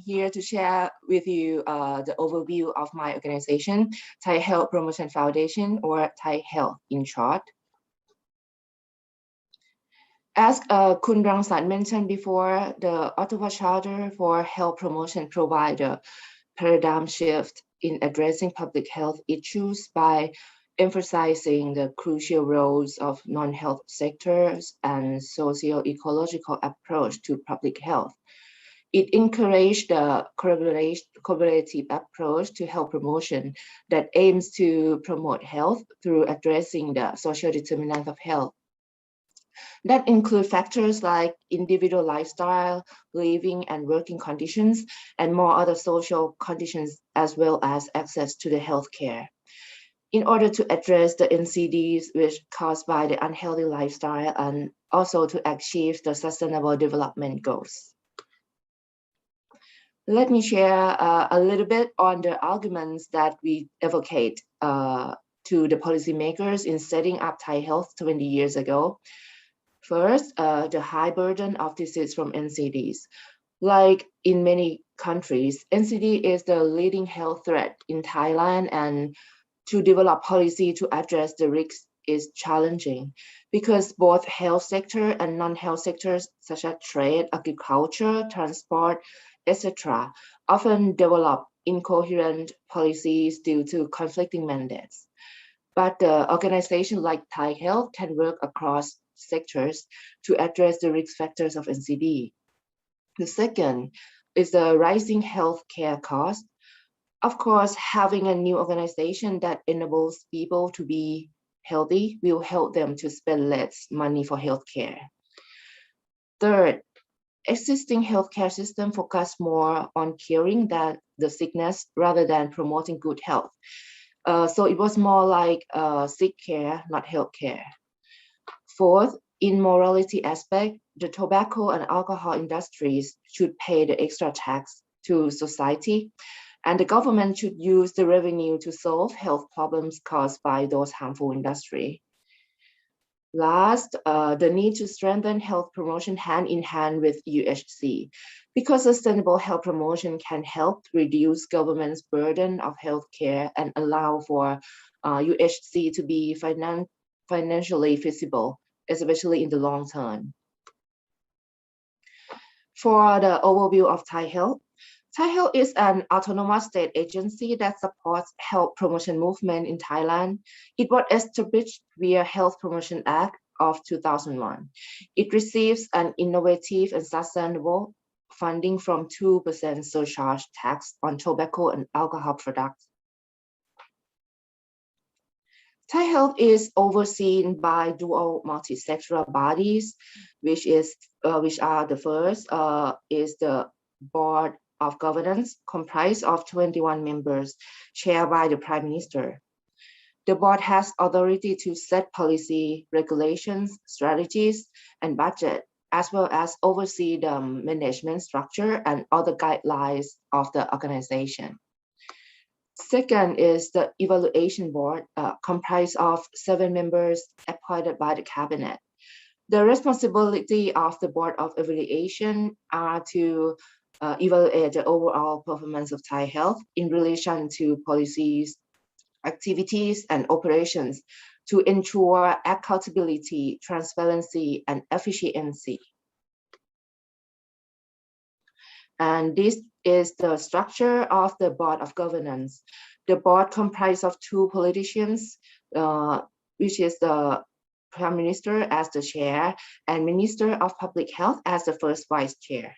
here to share with you the overview of my organization, Thai Health Promotion Foundation, or Thai Health in short. As Khun Rangsan mentioned before, the Ottawa Charter for Health Promotion provides a paradigm shift in addressing public health issues by emphasizing the crucial roles of non-health sectors and socio-ecological approach to public health. It encouraged the collaborative approach to health promotion that aims to promote health through addressing the social determinants of health. That include factors like individual lifestyle, living and working conditions, and more other social conditions, as well as access to the healthcare. In order to address the NCDs which caused by the unhealthy lifestyle and also to achieve the sustainable development goals. Let me share a little bit on the arguments that we advocate to the policymakers in setting up Thai Health 20 years ago. First, the high burden of disease from NCDs. Like in many countries, NCD is the leading health threat in Thailand, and to develop policy to address the risks is challenging because both health sector and non-health sectors such as trade, agriculture, transport, etc., often develop incoherent policies due to conflicting mandates. But the organization like Thai Health can work across sectors to address the risk factors of NCD. The second is the rising healthcare cost. Of course, having a new organization that enables people to be healthy will help them to spend less money for healthcare. Third, existing healthcare system focus more on curing the sickness rather than promoting good health. So it was more like sick care, not healthcare. Fourth, in morality aspect, the tobacco and alcohol industries should pay the extra tax to society, and the government should use the revenue to solve health problems caused by those harmful industry. Last, the need to strengthen health promotion hand in hand with UHC, because sustainable health promotion can help reduce government's burden of healthcare and allow for UHC to be financially feasible, especially in the long term. For the overview of Thai Health, Thai Health is an autonomous state agency that supports health promotion movement in Thailand. It was established via Health Promotion Act of 2001. It receives an innovative and sustainable funding from 2% surcharge tax on tobacco and alcohol products. Thai Health is overseen by dual multi-sectoral bodies, which are the first is the Board of Governance, comprised of 21 members, chaired by the Prime Minister. The board has authority to set policy, regulations, strategies, and budget, as well as oversee the management structure and other guidelines of the organization. Second is the Evaluation Board, comprised of 7 members appointed by the Cabinet. The responsibility of the Board of Evaluation are to evaluate the overall performance of Thai Health in relation to policies, activities, and operations to ensure accountability, transparency, and efficiency. And this is the structure of the Board of Governance. The board comprises of 2 politicians, which is the Prime Minister as the chair and Minister of Public Health as the first vice chair.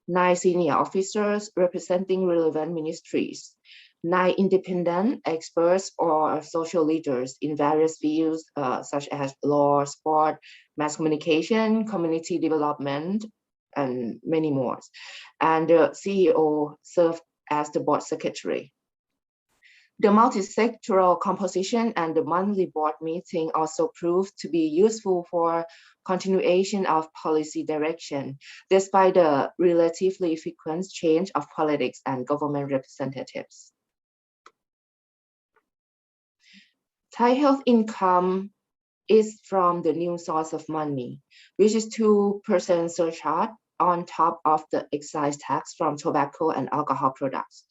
9 senior officers representing relevant ministries. 9 independent experts or social leaders in various fields such as law, sport, mass communication, community development, and many more. And the CEO served as the board secretary. The multi-sectoral composition and the monthly board meeting also proved to be useful for continuation of policy direction, despite the relatively frequent change of politics and government representatives. Thai Health income is from the new source of money, which is 2% surcharge on top of the excise tax from tobacco and alcohol products.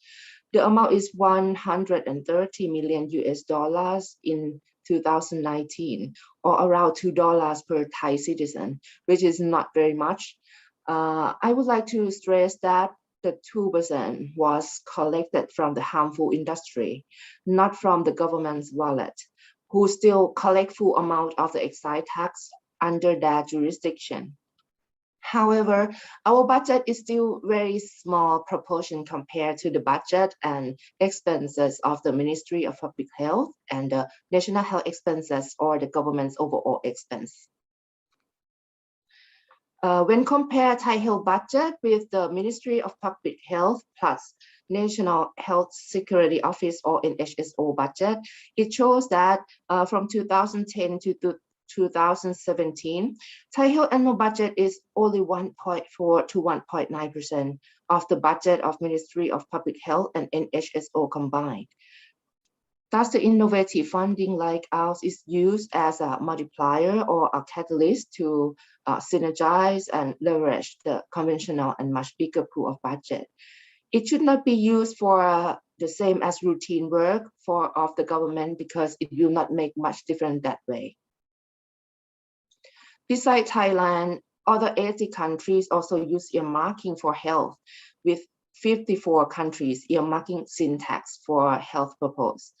The amount is 130 million US dollars in 2019, or around $2 per Thai citizen, which is not very much. I would like to stress that the 2% was collected from the harmful industry, not from the government's wallet, who still collect full amount of the excise tax under their jurisdiction. However, our budget is still very small proportion compared to the budget and expenses of the Ministry of Public Health and the national health expenses or the government's overall expense. When compare Thai Health budget with the Ministry of Public Health plus National Health Security Office or NHSO budget, it shows that from 2010 to 2017, Thai Health annual budget is only 1.4 to 1.9% of the budget of Ministry of Public Health and NHSO combined. Thus, the innovative funding like ours is used as a multiplier or a catalyst to synergize and leverage the conventional and much bigger pool of budget. It should not be used for the same as routine work of the government because it will not make much difference that way. Besides Thailand, other 80 countries also use earmarking for health, with 54 countries earmarking sin tax for health purpose.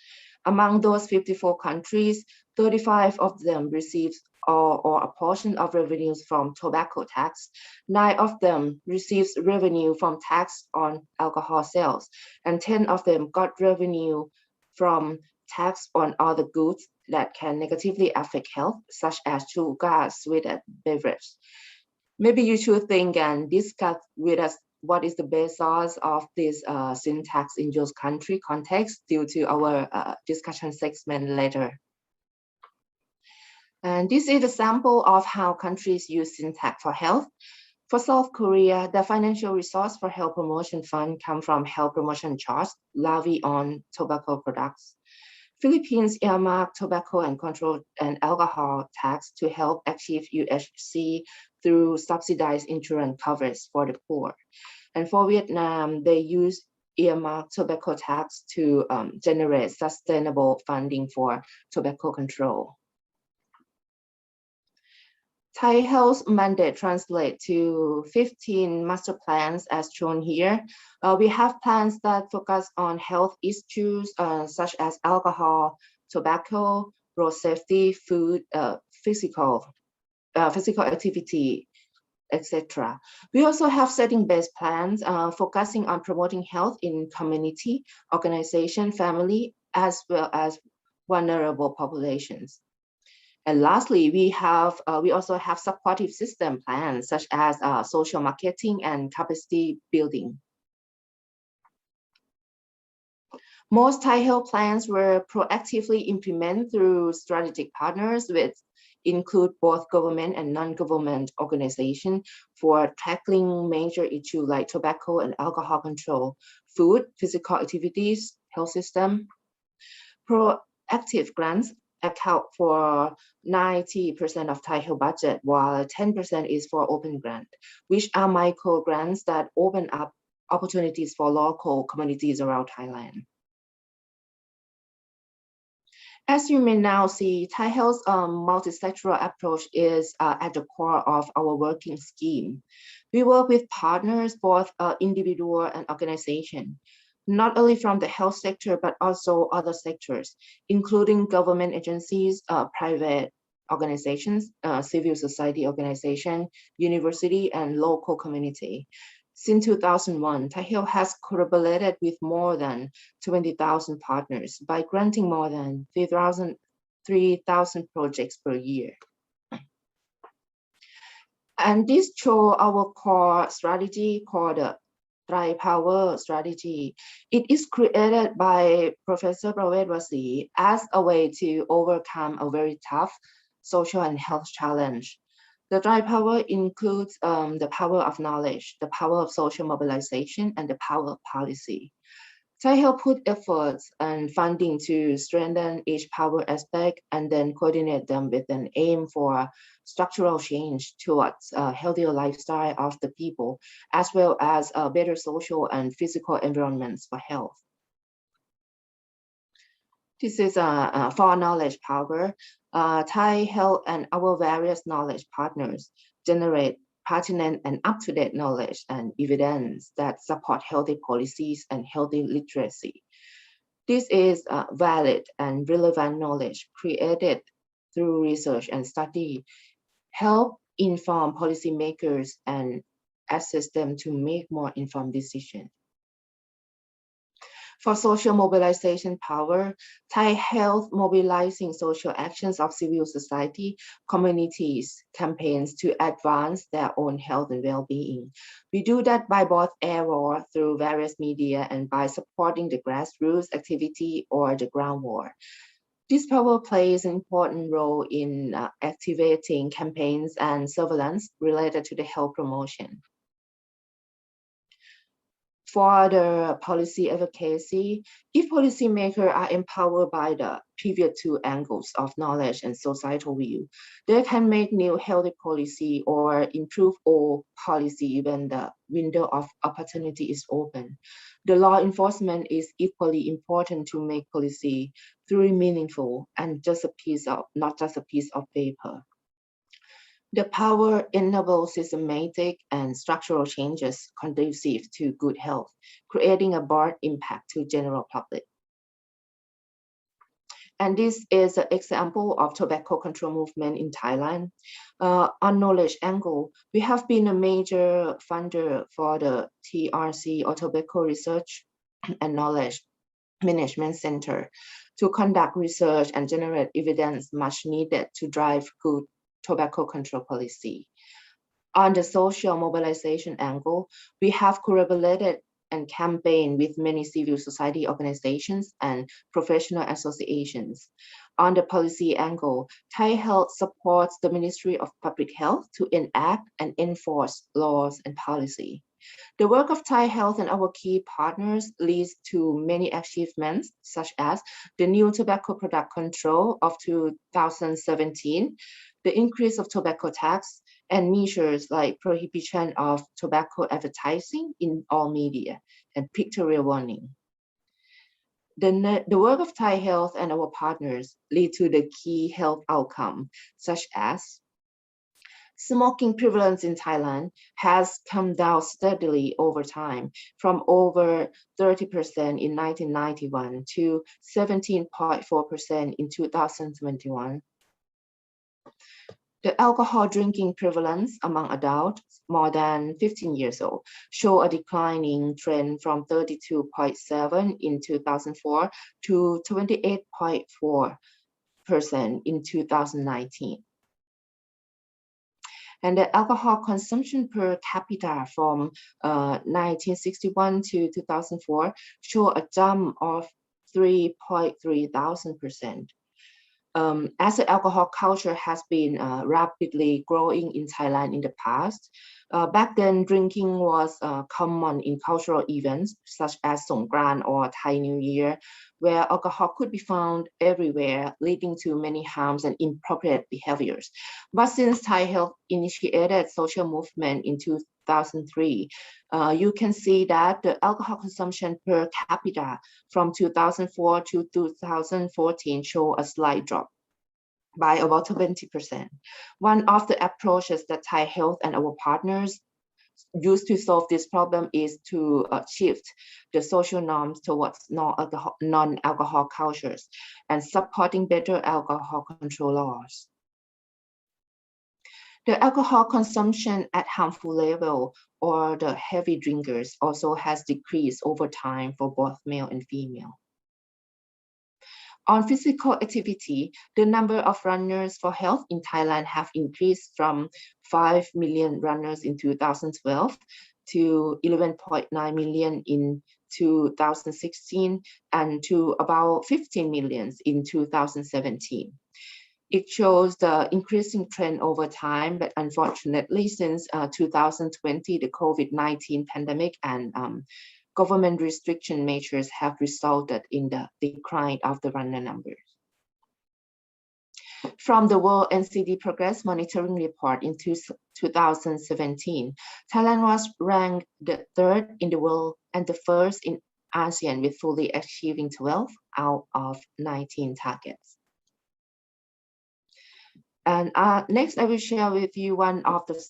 Among those 54 countries, 35 of them receive or a portion of revenues from tobacco tax. 9 of them receives revenue from tax on alcohol sales, and 10 of them got revenue from tax on other goods that can negatively affect health, such as sugar, sweetened beverage. Maybe you should think and discuss with us what is the basis of this sin tax in your country context due to our discussion segment later. And this is a sample of how countries use sin tax for health. For South Korea, the financial resource for health promotion fund come from health promotion charge levied on tobacco products. Philippines earmark tobacco and control and alcohol tax to help achieve UHC through subsidized insurance coverage for the poor. And for Vietnam, they use earmark tobacco tax to generate sustainable funding for tobacco control. Thai Health mandate translate to 15 master plans as shown here. We have plans that focus on health issues such as alcohol, tobacco, road safety, food, physical activity, etc. We also have setting-based plans focusing on promoting health in community, organization, family, as well as vulnerable populations. And lastly, we also have supportive system plans such as social marketing and capacity building. Most Thai Health plans were proactively implemented through strategic partners, which include both government and non-government organizations for tackling major issues like tobacco and alcohol control, food, physical activities, health system. Proactive grants account for 90% of Thai Health budget, while 10% is for open grant, which are micro grants that open up opportunities for local communities around Thailand. As you may now see, Thai Health's multi-sectoral approach is at the core of our working scheme. We work with partners, both individual and organization, not only from the health sector, but also other sectors, including government agencies, private organizations, civil society organization, university, and local community. Since 2001, Thai Health has collaborated with more than 20,000 partners by granting more than 3,000 projects per year. And this shows our core strategy called the Tri Power strategy. It is created by Professor Pravet Wasi as a way to overcome a very tough social and health challenge. The Tri Power includes the power of knowledge, the power of social mobilization, and the power of policy. Thai Health put efforts and funding to strengthen each power aspect and then coordinate them with an aim for structural change towards a healthier lifestyle of the people, as well as better social and physical environments for health. This is for knowledge power. Thai Health and our various knowledge partners generate pertinent and up-to-date knowledge and evidence that support healthy policies and healthy literacy. This is valid and relevant knowledge created through research and study, help inform policymakers and assist them to make more informed decisions. For social mobilization power, Thai Health mobilizing social actions of civil society, communities, campaigns to advance their own health and well-being. We do that by both air war through various media and by supporting the grassroots activity or the ground war. This power plays an important role in activating campaigns and surveillance related to the health promotion. For the policy advocacy, if policymakers are empowered by the previous two angles of knowledge and societal view, they can make new healthy policy or improve old policy when the window of opportunity is open. The law enforcement is equally important to make policy truly meaningful and not just a piece of paper. The power enables systematic and structural changes conducive to good health, creating a broad impact to general public. And this is an example of tobacco control movement in Thailand. On knowledge angle, we have been a major funder for the TRC or Tobacco Research and Knowledge Management Center to conduct research and generate evidence much needed to drive good tobacco control policy. On the social mobilization angle, we have collaborated and campaigned with many civil society organizations and professional associations. On the policy angle, Thai Health supports the Ministry of Public Health to enact and enforce laws and policy. The work of Thai Health and our key partners leads to many achievements, such as the new tobacco product control of 2017, the increase of tobacco tax, and measures like prohibition of tobacco advertising in all media and pictorial warning. The work of Thai Health and our partners lead to the key health outcome, such as smoking prevalence in Thailand has come down steadily over time from over 30% in 1991 to 17.4% in 2021. The alcohol drinking prevalence among adults more than 15 years old show a declining trend from 32.7 in 2004 to 28.4% in 2019. And the alcohol consumption per capita from 1961 to 2004 show a jump of 3.3,000%. As the alcohol culture has been rapidly growing in Thailand in the past, back then drinking was common in cultural events such as Songkran or Thai New Year, where alcohol could be found everywhere, leading to many harms and inappropriate behaviors. But since Thai Health initiated social movement in 2003, you can see that the alcohol consumption per capita from 2004 to 2014 show a slight drop by about 20%. One of the approaches that Thai Health and our partners use to solve this problem is to shift the social norms towards non-alcohol cultures and supporting better alcohol control laws. The alcohol consumption at harmful level or the heavy drinkers also has decreased over time for both male and female. On physical activity, the number of runners for health in Thailand have increased from 5 million runners in 2012 to 11.9 million in 2016 and to about 15 million in 2017. It shows the increasing trend over time, but unfortunately, since 2020, the COVID-19 pandemic and government restriction measures have resulted in the decline of the runner numbers. From the World NCD Progress Monitoring Report in 2017, Thailand was ranked the third in the world and the first in ASEAN with fully achieving 12 out of 19 targets. And next, I will share with you one of the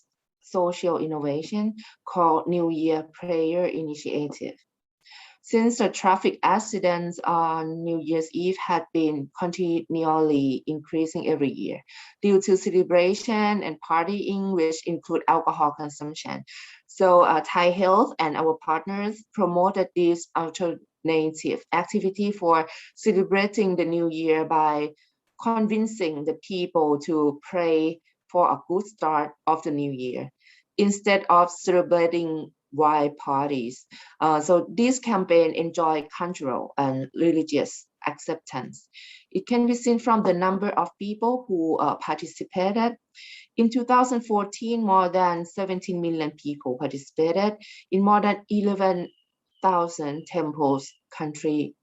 social innovation called New Year Prayer Initiative. Since the traffic accidents on New Year's Eve had been continually increasing every year due to celebration and partying, which include alcohol consumption. So Thai Health and our partners promoted this alternative activity for celebrating the new year by convincing the people to pray for a good start of the new year instead of celebrating wild parties. So this campaign enjoyed cultural and religious acceptance. It can be seen from the number of people who participated. In 2014, more than 17 million people participated in more than 11,000 temples countrywide.